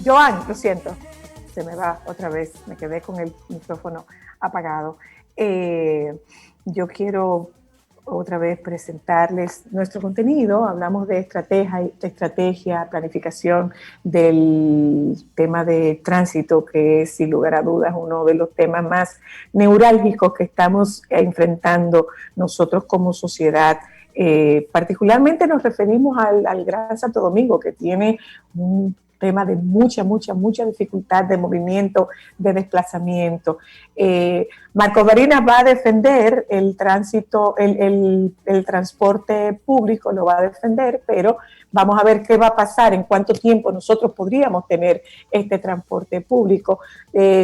Joan, lo siento, se me va otra vez, me quedé con el micrófono apagado. Yo quiero otra vez presentarles nuestro contenido. Hablamos de estrategia, planificación del tema de tránsito, que es sin lugar a dudas uno de los temas más neurálgicos que estamos enfrentando nosotros como sociedad. Particularmente nos referimos al Gran Santo Domingo, que tiene un tema de mucha dificultad de movimiento, de desplazamiento. Marcos Barinas va a defender el tránsito, el transporte público, lo va a defender, pero vamos a ver qué va a pasar, en cuánto tiempo nosotros podríamos tener este transporte público.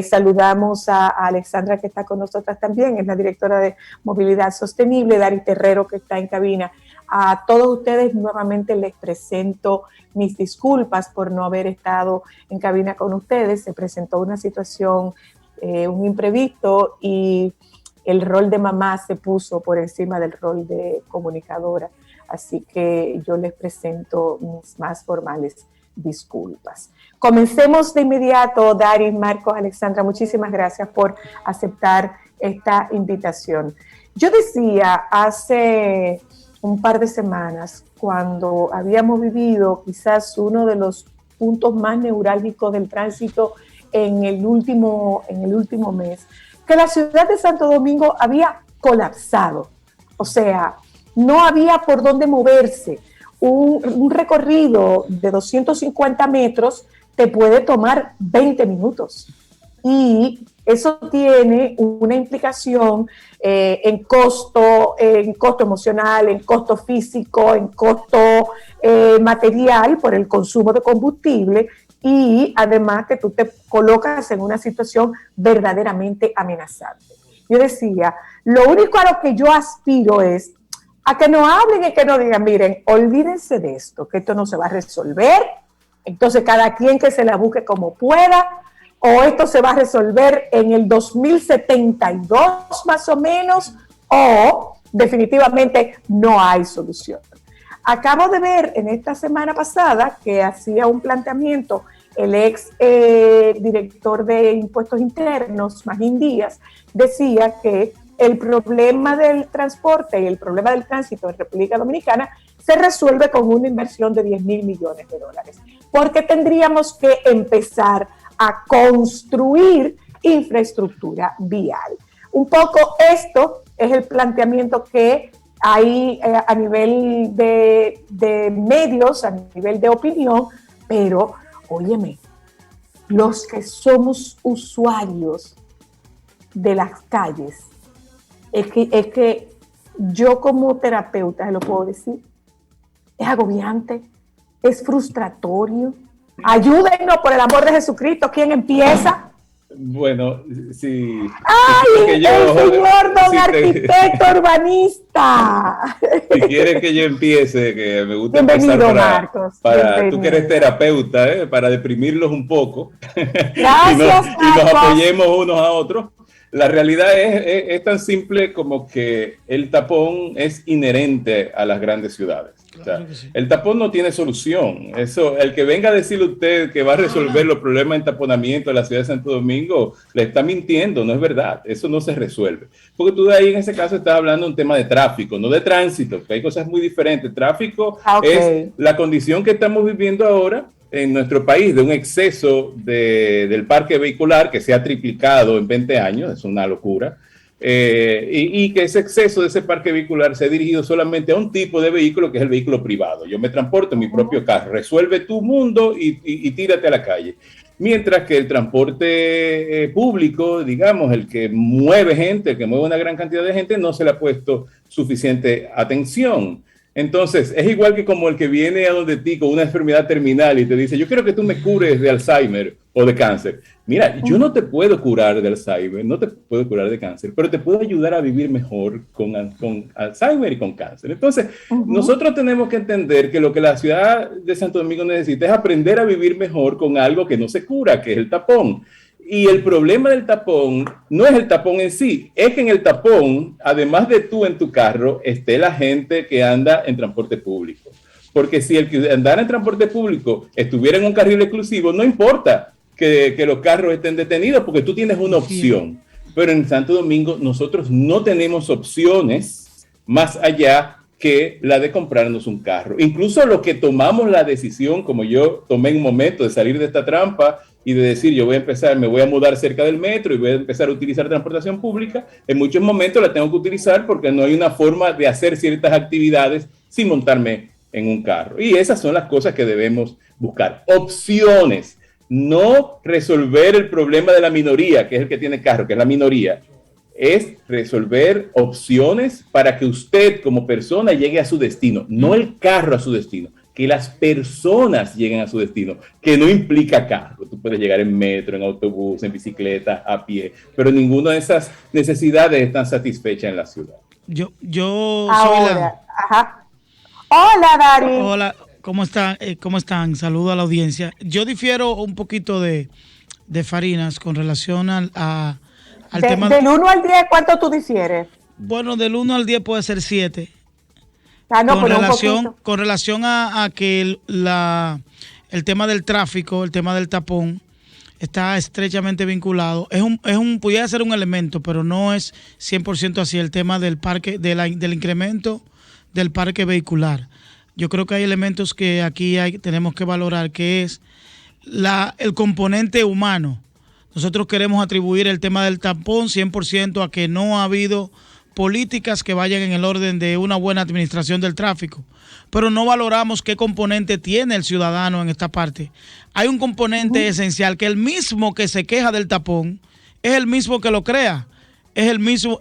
Saludamos a Alexandra, que está con nosotras también, es la directora de Movilidad Sostenible, Dari Terrero, que está en cabina. A todos ustedes nuevamente les presento mis disculpas por no haber estado en cabina con ustedes. Se presentó una situación, un imprevisto, y el rol de mamá se puso por encima del rol de comunicadora. Así que yo les presento mis más formales disculpas. Comencemos de inmediato. Dari, Marcos, Alexandra, muchísimas gracias por aceptar esta invitación. Yo decía hace un par de semanas, cuando habíamos vivido quizás uno de los puntos más neurálgicos del tránsito en el último mes, que la ciudad de Santo Domingo había colapsado. O sea, no había por dónde moverse. Un recorrido de 250 metros te puede tomar 20 minutos. Y eso tiene una implicación en costo emocional, en costo físico, en costo material por el consumo de combustible, y además que tú te colocas en una situación verdaderamente amenazante. Yo decía, lo único a lo que yo aspiro es a que no hablen y que no digan, miren, olvídense de esto, que esto no se va a resolver, entonces cada quien que se la busque como pueda, o esto se va a resolver en el 2072 más o menos, o definitivamente no hay solución. Acabo de ver en esta semana pasada que hacía un planteamiento el ex director de Impuestos Internos, Magín Díaz, decía que el problema del transporte y el problema del tránsito en República Dominicana se resuelve con una inversión de 10,000 millones de dólares, porque tendríamos que empezar a construir infraestructura vial. Un poco esto es el planteamiento que hay a nivel de medios, a nivel de opinión, pero, óyeme, los que somos usuarios de las calles, es que yo como terapeuta, se lo puedo decir, es agobiante, es frustratorio. Ayúdennos, por el amor de Jesucristo. ¿Quién empieza? Bueno, sí. ¡Ay, el señor don arquitecto urbanista! Si quieren que yo empiece, que me gusta bienvenido, empezar Marcos. para tú que eres terapeuta, para deprimirlos un poco. Gracias, y nos apoyemos unos a otros. La realidad es tan simple como que el tapón es inherente a las grandes ciudades. O sea, el tapón no tiene solución. Eso, el que venga a decirle a usted que va a resolver los problemas de entaponamiento de la ciudad de Santo Domingo, le está mintiendo, no es verdad. Eso no se resuelve. Porque tú de ahí en ese caso estás hablando de un tema de tráfico, no de tránsito, que hay cosas muy diferentes. Tráfico es la condición que estamos viviendo ahora en nuestro país, de un exceso del parque vehicular que se ha triplicado en 20 años, es una locura. Y que ese exceso de ese parque vehicular se ha dirigido solamente a un tipo de vehículo, que es el vehículo privado. Yo me transporto en mi propio carro, resuelve tu mundo y tírate a la calle. Mientras que el transporte público, digamos, el que mueve gente, el que mueve una gran cantidad de gente, no se le ha puesto suficiente atención. Entonces, es igual que como el que viene a donde ti con una enfermedad terminal y te dice, yo quiero que tú me cures de Alzheimer o de cáncer. Mira, yo no te puedo curar de Alzheimer, no te puedo curar de cáncer, pero te puedo ayudar a vivir mejor con Alzheimer y con cáncer. Entonces, nosotros tenemos que entender que lo que la ciudad de Santo Domingo necesita es aprender a vivir mejor con algo que no se cura, que es el tapón. Y el problema del tapón no es el tapón en sí, es que en el tapón, además de tú en tu carro, esté la gente que anda en transporte público. porque si el que andara en transporte público estuviera en un carril exclusivo, no importa que los carros estén detenidos, porque tú tienes una opción. Pero en Santo Domingo nosotros no tenemos opciones más allá que la de comprarnos un carro. Incluso los que tomamos la decisión, como yo tomé en un momento de salir de esta trampa y de decir, yo voy a empezar, me voy a mudar cerca del metro y voy a empezar a utilizar transportación pública, en muchos momentos la tengo que utilizar porque no hay una forma de hacer ciertas actividades sin montarme en un carro. Y esas son las cosas que debemos buscar. Opciones. No resolver el problema de la minoría, que es el que tiene carro, que es la minoría, es resolver opciones para que usted como persona llegue a su destino, no el carro a su destino, que las personas lleguen a su destino, que no implica carro. Tú puedes llegar en metro, en autobús, en bicicleta, a pie, pero ninguna de esas necesidades están satisfechas en la ciudad. Yo Ahora, soy la... ajá. Hola, Dari. Hola, ¿cómo están? ¿Cómo están? Saludo a la audiencia. Yo difiero un poquito de Farinas con relación al tema... Del 1 al 10, ¿cuánto tú difieres? Bueno, del 1 al 10 puede ser 7. No, con relación a que el tema del tráfico, el tema del tapón, está estrechamente vinculado. Pudiera ser un elemento, pero no es 100% así el tema del parque, del incremento del parque vehicular. Yo creo que hay elementos que aquí tenemos que valorar, que es el componente humano. Nosotros queremos atribuir el tema del tapón 100% a que no ha habido políticas que vayan en el orden de una buena administración del tráfico, pero no valoramos qué componente tiene el ciudadano en esta parte. Hay un componente esencial, que el mismo que se queja del tapón es el mismo que lo crea, es el mismo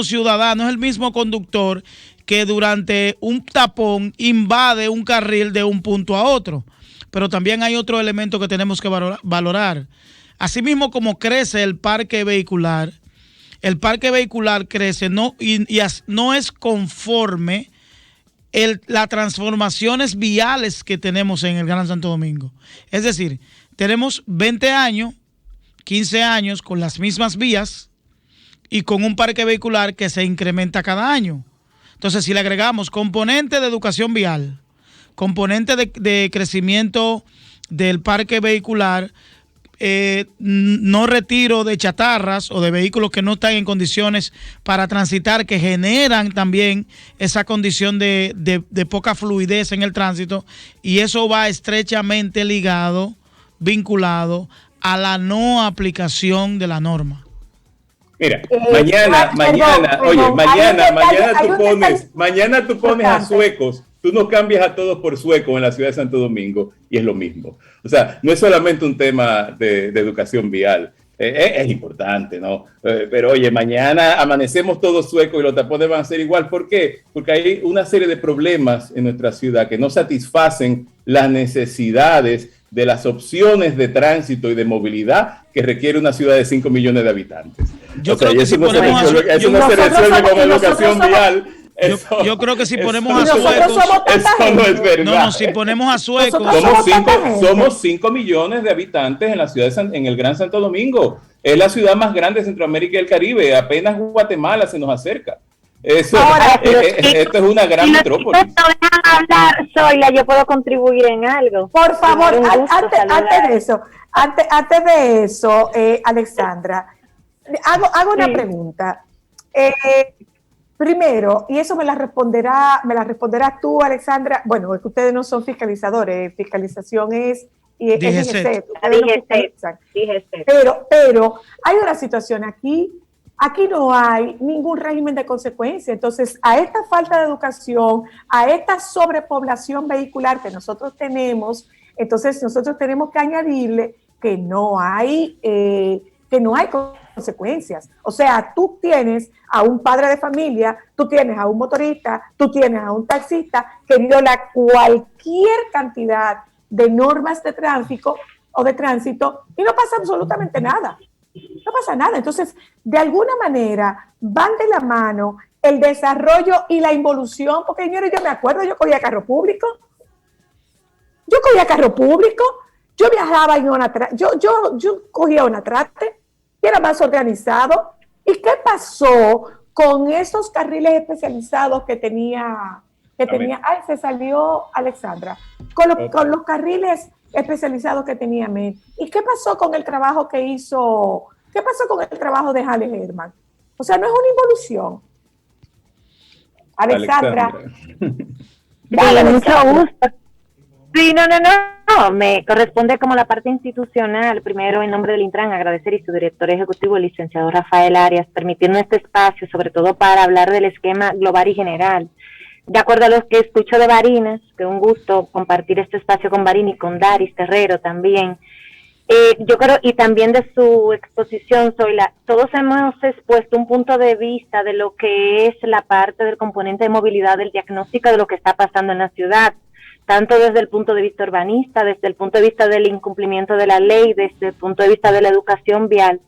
ciudadano, es el mismo conductor que durante un tapón invade un carril de un punto a otro. Pero también hay otro elemento que tenemos que valorar. Asimismo, como crece el parque vehicular crece y no es conforme las transformaciones viales que tenemos en el Gran Santo Domingo. Es decir, tenemos 20 años, 15 años con las mismas vías y con un parque vehicular que se incrementa cada año. Entonces, si le agregamos componente de educación vial, componente de crecimiento del parque vehicular, no retiro de chatarras o de vehículos que no están en condiciones para transitar, que generan también esa condición de poca fluidez en el tránsito, y eso va estrechamente vinculado a la no aplicación de la norma. Mira, mañana tú pones a suecos, tú no cambias a todos por suecos en la ciudad de Santo Domingo y es lo mismo. O sea, no es solamente un tema de educación vial, es importante, ¿no? Pero oye, mañana amanecemos todos suecos y los tapones van a ser igual. ¿Por qué? Porque hay una serie de problemas en nuestra ciudad que no satisfacen las necesidades de las opciones de tránsito y de movilidad que requiere una ciudad de 5 millones de habitantes. Yo creo que si no se resuelve con educación vial. Yo creo que si ponemos a suecos, eso no es verdad. No, si ponemos a suecos, somos 5 millones de habitantes en la ciudad en el Gran Santo Domingo. Es la ciudad más grande de Centroamérica y el Caribe. Apenas Guatemala se nos acerca. Esto es una gran metrópolis. Si no me dejan hablar, Zoila, yo puedo contribuir en algo. Por favor, antes de eso, Alexandra, hago una pregunta. Primero, y eso me la responderás tú, Alexandra. Bueno, es que ustedes no son fiscalizadores, fiscalización es DGCET. Pero hay una situación aquí no hay ningún régimen de consecuencia. Entonces, a esta falta de educación, a esta sobrepoblación vehicular que nosotros tenemos, entonces nosotros tenemos que añadirle que no hay consecuencias. O sea, tú tienes a un padre de familia, tú tienes a un motorista, tú tienes a un taxista que viola cualquier cantidad de normas de tráfico o de tránsito y no pasa absolutamente nada. No pasa nada. Entonces, de alguna manera van de la mano el desarrollo y la involución, porque señores, yo me acuerdo, yo cogía carro público, yo viajaba en yo cogía una trate, y era más organizado. ¿Y qué pasó con esos carriles especializados que tenía que tenía, ay, se salió Alexandra, con los carriles especializados que tenía MED. ¿Y qué pasó con el trabajo que hizo, qué pasó con el trabajo de Halle Herman? O sea, no es una involución. Alexandra. Dale, mucho gusto. Sí, no, me corresponde como la parte institucional, primero en nombre del Intran agradecer y su director ejecutivo, el licenciado Rafael Arias, permitirnos este espacio, sobre todo para hablar del esquema global y general. De acuerdo a lo que escucho de Barinas, que un gusto compartir este espacio con Barini y con Daris Terrero también, yo creo, y también de su exposición, todos hemos expuesto un punto de vista de lo que es la parte del componente de movilidad, del diagnóstico de lo que está pasando en la ciudad, tanto desde el punto de vista urbanista, desde el punto de vista del incumplimiento de la ley, desde el punto de vista de la educación vial,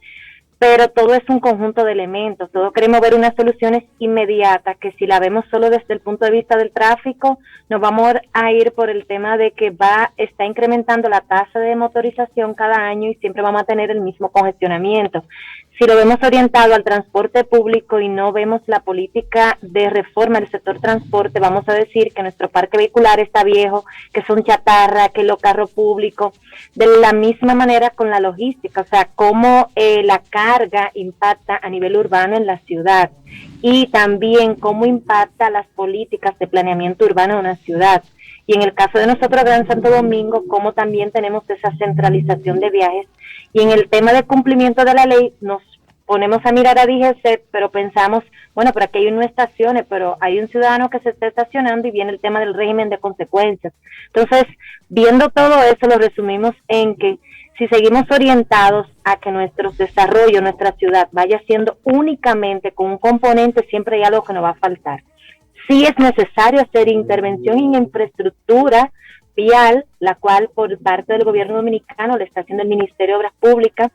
pero todo es un conjunto de elementos, todos queremos ver unas soluciones inmediatas, que si la vemos solo desde el punto de vista del tráfico, nos vamos a ir por el tema de que está incrementando la tasa de motorización cada año y siempre vamos a tener el mismo congestionamiento. Si lo vemos orientado al transporte público y no vemos la política de reforma del sector transporte, vamos a decir que nuestro parque vehicular está viejo, que son chatarra, que los carros públicos, de la misma manera con la logística, o sea, cómo la carga impacta a nivel urbano en la ciudad y también cómo impacta las políticas de planeamiento urbano de una ciudad. Y en el caso de nosotros, Gran Santo Domingo, cómo también tenemos esa centralización de viajes. Y en el tema de cumplimiento de la ley, nos ponemos a mirar a DGC, pero pensamos, bueno, pero aquí hay no estaciones, pero hay un ciudadano que se está estacionando y viene el tema del régimen de consecuencias. Entonces, viendo todo eso, lo resumimos en que si seguimos orientados a que nuestro desarrollo, nuestra ciudad, vaya siendo únicamente con un componente, siempre hay algo que nos va a faltar. Sí es necesario hacer intervención en infraestructura vial, la cual por parte del gobierno dominicano le está haciendo el Ministerio de Obras Públicas,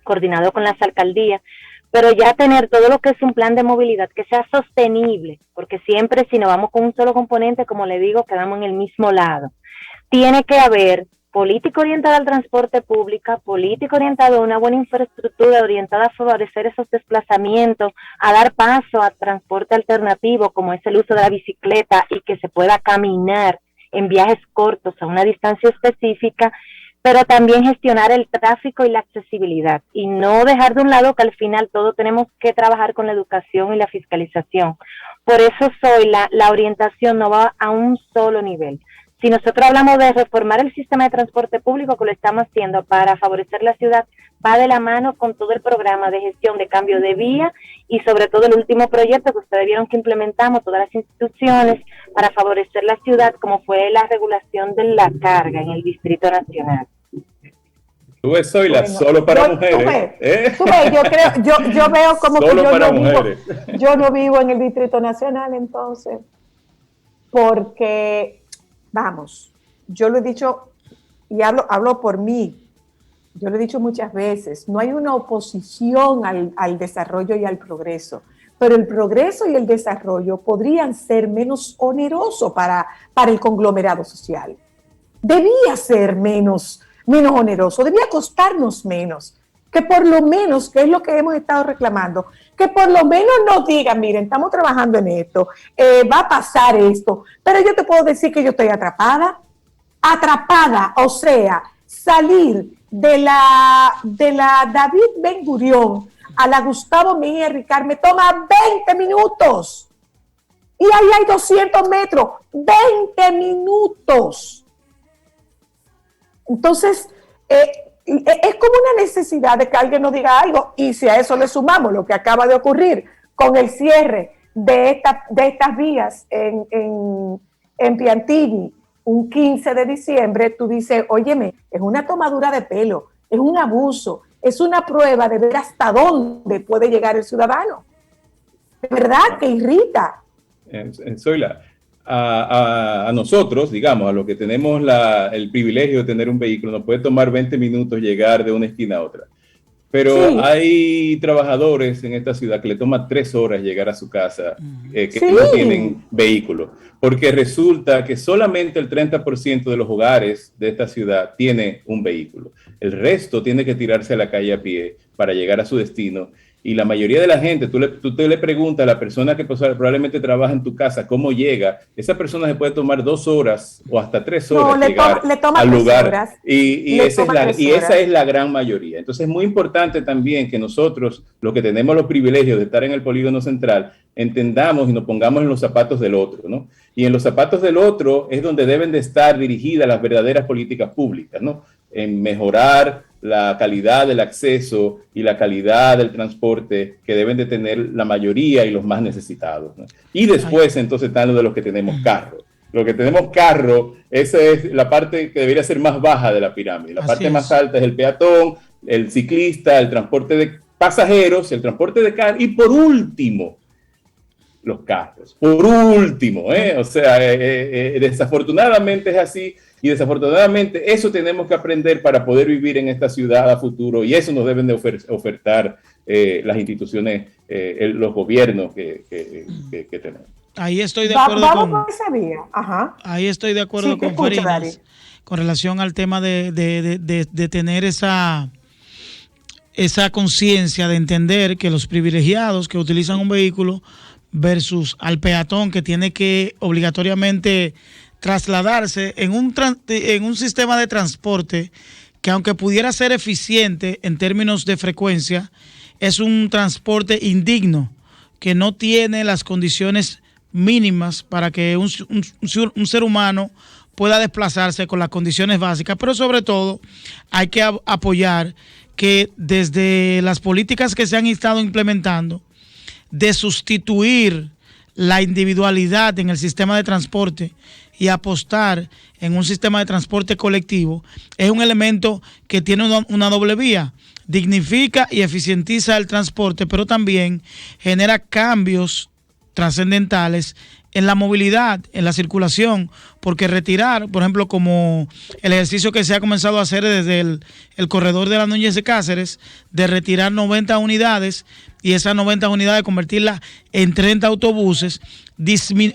coordinado con las alcaldías, pero ya tener todo lo que es un plan de movilidad que sea sostenible, porque siempre si nos vamos con un solo componente, como le digo, quedamos en el mismo lado. Tiene que haber política orientada al transporte público, política orientada a una buena infraestructura, orientada a favorecer esos desplazamientos, a dar paso a transporte alternativo, como es el uso de la bicicleta y que se pueda caminar en viajes cortos a una distancia específica, pero también gestionar el tráfico y la accesibilidad y no dejar de un lado que al final todos tenemos que trabajar con la educación y la fiscalización. Por eso la orientación no va a un solo nivel. Si nosotros hablamos de reformar el sistema de transporte público, que lo estamos haciendo para favorecer la ciudad, va de la mano con todo el programa de gestión de cambio de vía y sobre todo el último proyecto que ustedes vieron que implementamos todas las instituciones para favorecer la ciudad, como fue la regulación de la carga en el Distrito Nacional. Tú ves, solo para mujeres. Tú ves, yo veo como solo que para mujeres. Yo no vivo en el Distrito Nacional, entonces, porque, vamos, yo lo he dicho y hablo por mí, yo lo he dicho muchas veces, no hay una oposición al desarrollo y al progreso, pero el progreso y el desarrollo podrían ser menos onerosos para el conglomerado social. Debía ser menos oneroso, debía costarnos menos, que por lo menos, que es lo que hemos estado reclamando, que por lo menos nos digan, miren, estamos trabajando en esto, va a pasar esto, pero yo te puedo decir que yo estoy atrapada, o sea, salir de la David Ben Gurión a la Gustavo Mejía Ricard me toma 20 minutos, y ahí hay 200 metros, 20 minutos. Entonces, es como una necesidad de que alguien nos diga algo, y si a eso le sumamos lo que acaba de ocurrir con el cierre de estas vías en Piantini, un 15 de diciembre, tú dices, óyeme, es una tomadura de pelo, es un abuso, es una prueba de ver hasta dónde puede llegar el ciudadano. De verdad que irrita. Zoila, a nosotros, digamos, a los que tenemos el privilegio de tener un vehículo, nos puede tomar 20 minutos llegar de una esquina a otra. Pero sí, hay trabajadores en esta ciudad que le toma 3 horas llegar a su casa, que sí, no tienen vehículo. Porque resulta que solamente el 30% de los hogares de esta ciudad tiene un vehículo. El resto tiene que tirarse a la calle a pie para llegar a su destino. y la mayoría de la gente, tú te le preguntas a la persona que probablemente trabaja en tu casa cómo llega, esa persona se puede tomar 2 horas o hasta 3 horas llegar al lugar. Y esa es la gran mayoría. Entonces es muy importante también que nosotros, los que tenemos los privilegios de estar en el polígono central, entendamos y nos pongamos en los zapatos del otro, ¿no? Y en los zapatos del otro es donde deben de estar dirigidas las verdaderas políticas públicas, ¿no? En mejorar la calidad del acceso y la calidad del transporte que deben de tener la mayoría y los más necesitados, ¿no? Y después entonces están los de los que tenemos carro. Los que tenemos carro, esa es la parte que debería ser más baja de la pirámide. La parte más alta es el peatón, el ciclista, el transporte de pasajeros, el transporte de carga y por último, los carros. Por último, o sea, desafortunadamente es así. Y desafortunadamente eso tenemos que aprender para poder vivir en esta ciudad a futuro y eso nos deben de ofertar las instituciones, los gobiernos que tenemos. Ahí estoy de acuerdo con esa vía. Ajá. Ahí estoy de acuerdo con Farinas con relación al tema de tener esa conciencia de entender que los privilegiados que utilizan un vehículo versus al peatón que tiene que obligatoriamente trasladarse en un sistema de transporte que aunque pudiera ser eficiente en términos de frecuencia, es un transporte indigno, que no tiene las condiciones mínimas para que un ser humano pueda desplazarse con las condiciones básicas, pero sobre todo hay que apoyar que desde las políticas que se han estado implementando, de sustituir la individualidad en el sistema de transporte y apostar en un sistema de transporte colectivo, es un elemento que tiene una doble vía. Dignifica y eficientiza el transporte, pero también genera cambios trascendentales en la movilidad, en la circulación, porque retirar, por ejemplo, como el ejercicio que se ha comenzado a hacer desde el corredor de la Núñez de Cáceres, de retirar 90 unidades y esas 90 unidades convertirlas en 30 autobuses,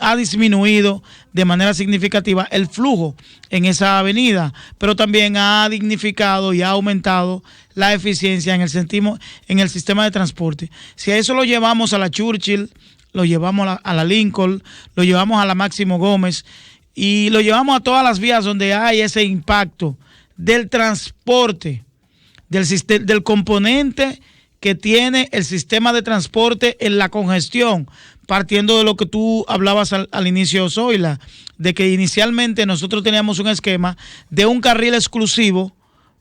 ha disminuido de manera significativa el flujo en esa avenida, pero también ha dignificado y ha aumentado la eficiencia en el sistema de transporte. Si a eso lo llevamos a la Churchill, lo llevamos a la Lincoln, lo llevamos a la Máximo Gómez y lo llevamos a todas las vías donde hay ese impacto del transporte, del componente que tiene el sistema de transporte en la congestión, partiendo de lo que tú hablabas al inicio, Zoila, de que inicialmente nosotros teníamos un esquema de un carril exclusivo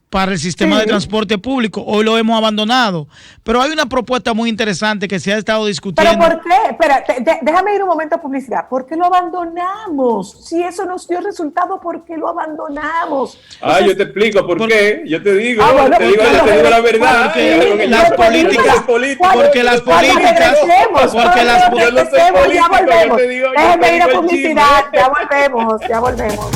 para el sistema de transporte público. Hoy lo hemos abandonado. Pero hay una propuesta muy interesante que se ha estado discutiendo. ¿Pero por qué? Espera, déjame ir un momento a publicidad. ¿Por qué lo abandonamos? Si eso nos dio resultado, ¿por qué lo abandonamos? Entonces, yo te explico por qué. Yo te digo, te digo la verdad. Porque las políticas, yo no soy político, yo te digo. Déjame ir a publicidad, ya volvemos.